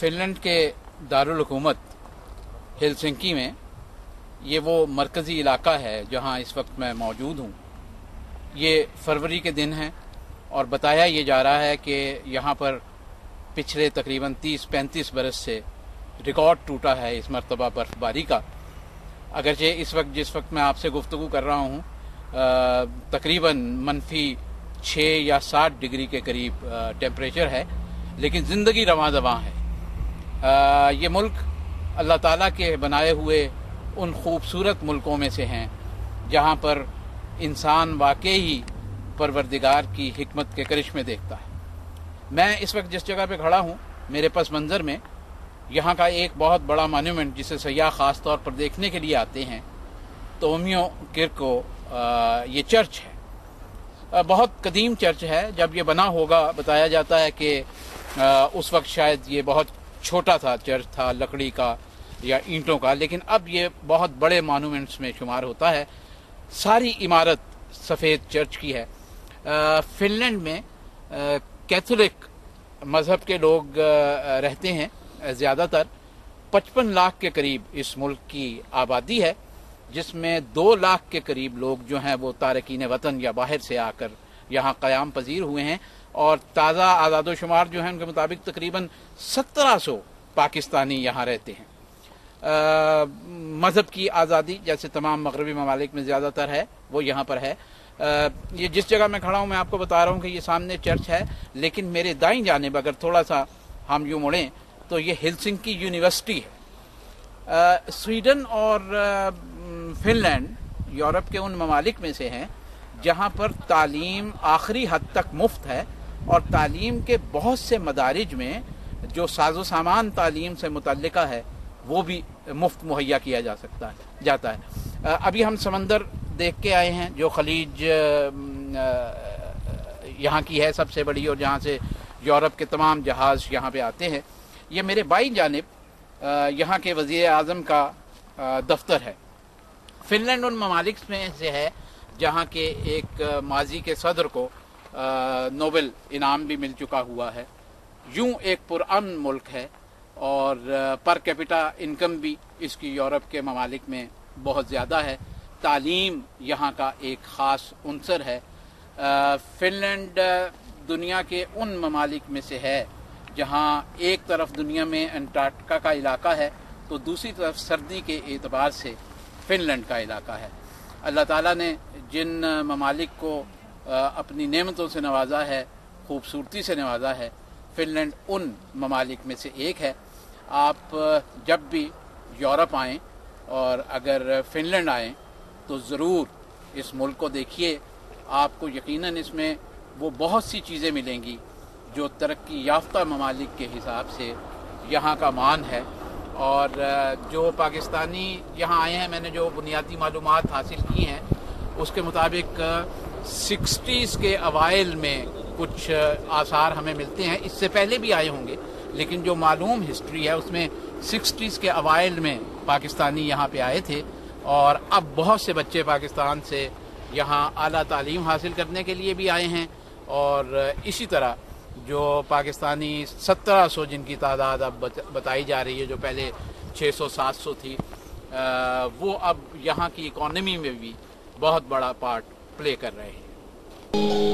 Finland के दारुल हुकूमत Helsinki में ये वो मरकज़ी इलाका है जहाँ इस वक्त मैं मौजूद हूँ। ये फरवरी के दिन हैं और बताया ये जा रहा है कि यहाँ पर पिछले तकरीबन 30-35 बरस से रिकॉर्ड टूटा है इस मरतबा बर्फ़बारी का। अगरचे इस वक्त जिस वक्त मैं आपसे गुफ्तगू कर रहा हूँ तकरीबन -6 या 7 डिग्री के करीब टेम्परेचर है, लेकिन ज़िंदगी रवां दवां है। ये मुल्क अल्लाह ताला के बनाए हुए उन खूबसूरत मुल्कों में से हैं जहाँ पर इंसान वाकई ही परवरदिगार की हिकमत के करिश्मे देखता है। मैं इस वक्त जिस जगह पे खड़ा हूँ मेरे पस मंज़र में यहाँ का एक बहुत बड़ा मॉन्यूमेंट जिसे सयाह ख़ास तौर पर देखने के लिए आते हैं, तोमियो किर्को ये चर्च है। बहुत कदीम चर्च है। जब ये बना होगा बताया जाता है कि उस वक्त शायद ये बहुत छोटा था, चर्च था लकड़ी का या ईंटों का, लेकिन अब ये बहुत बड़े मॉन्यूमेंट्स में शुमार होता है। सारी इमारत सफ़ेद चर्च की है। फ़िनलैंड में कैथोलिक मज़हब के लोग रहते हैं ज़्यादातर। 55 लाख के करीब इस मुल्क की आबादी है, जिसमें 2 लाख के करीब लोग जो हैं वो तारकीन वतन या बाहर से आकर यहाँ क़याम पजीर हुए हैं। और ताज़ा आज़ादोशुमार जो हैं उनके मुताबिक तकरीबन 1700 पाकिस्तानी यहाँ रहते हैं। मज़हब की आज़ादी जैसे तमाम मगरबी ममालिक में ज़्यादातर है वो यहाँ पर है। ये जिस जगह मैं खड़ा हूँ मैं आपको बता रहा हूँ कि ये सामने चर्च है, लेकिन मेरे दाईं जानिब अगर थोड़ा सा हम यूँ मुड़ें तो ये हेलसिंकी यूनिवर्सिटी है। स्वीडन और फ़िनलैंड यूरोप के उन ममालिक में से हैं जहाँ पर तालीम आखिरी हद तक मुफ्त है और तालीम के बहुत से मदारिज में जो साजो सामान तालीम से मुतल्लिका है वो भी मुफ्त मुहैया किया जाता है। अभी हम समंदर देख के आए हैं जो खलीज यहाँ की है सबसे बड़ी और जहाँ से यूरोप के तमाम जहाज़ यहाँ पे आते हैं। ये मेरे बाईं जानिब यहाँ के वज़ीर आज़म का दफ्तर है। फ़िनलैंड उन ममालिक में से है जहाँ के एक माजी के सदर को नोबेल इनाम भी मिल चुका हुआ है। यूँ एक पुरअमन मुल्क है और पर कैपिटा इनकम भी इसकी यूरोप के ममालिक में बहुत ज़्यादा है। तालीम यहाँ का एक ख़ास उनसर है। फ़िनलैंड दुनिया के उन ममालिक में से है जहाँ एक तरफ दुनिया में अंटार्कटिका का इलाका है तो दूसरी तरफ सर्दी के एतबार से फ़िनलैंड का इलाका है। अल्लाह ताला ने जिन ममालिक को अपनी नेमतों से नवाजा है, खूबसूरती से नवाजा है, फ़िनलैंड उन ममालिक में से एक है। आप जब भी यूरोप आएँ और अगर फ़िनलैंड आएँ तो ज़रूर इस मुल्क को देखिए। आपको यकीनन इसमें वो बहुत सी चीज़ें मिलेंगी जो तरक्की याफ्ता ममालिक के हिसाब से यहाँ का मान है। और जो पाकिस्तानी यहाँ आए हैं, मैंने जो बुनियादी मालूमात हासिल की हैं उसके मुताबिक 60s के अवाइल में कुछ आसार हमें मिलते हैं। इससे पहले भी आए होंगे, लेकिन जो मालूम हिस्ट्री है उसमें 60s के अवाइल में पाकिस्तानी यहाँ पे आए थे और अब बहुत से बच्चे पाकिस्तान से यहाँ आला तालीम हासिल करने के लिए भी आए हैं। और इसी तरह जो पाकिस्तानी 1700 जिनकी तादाद अब बताई जा रही है, जो पहले 600-700 थी, वो अब यहाँ की इकॉनमी में भी बहुत बड़ा पार्ट प्ले कर रहे हैं।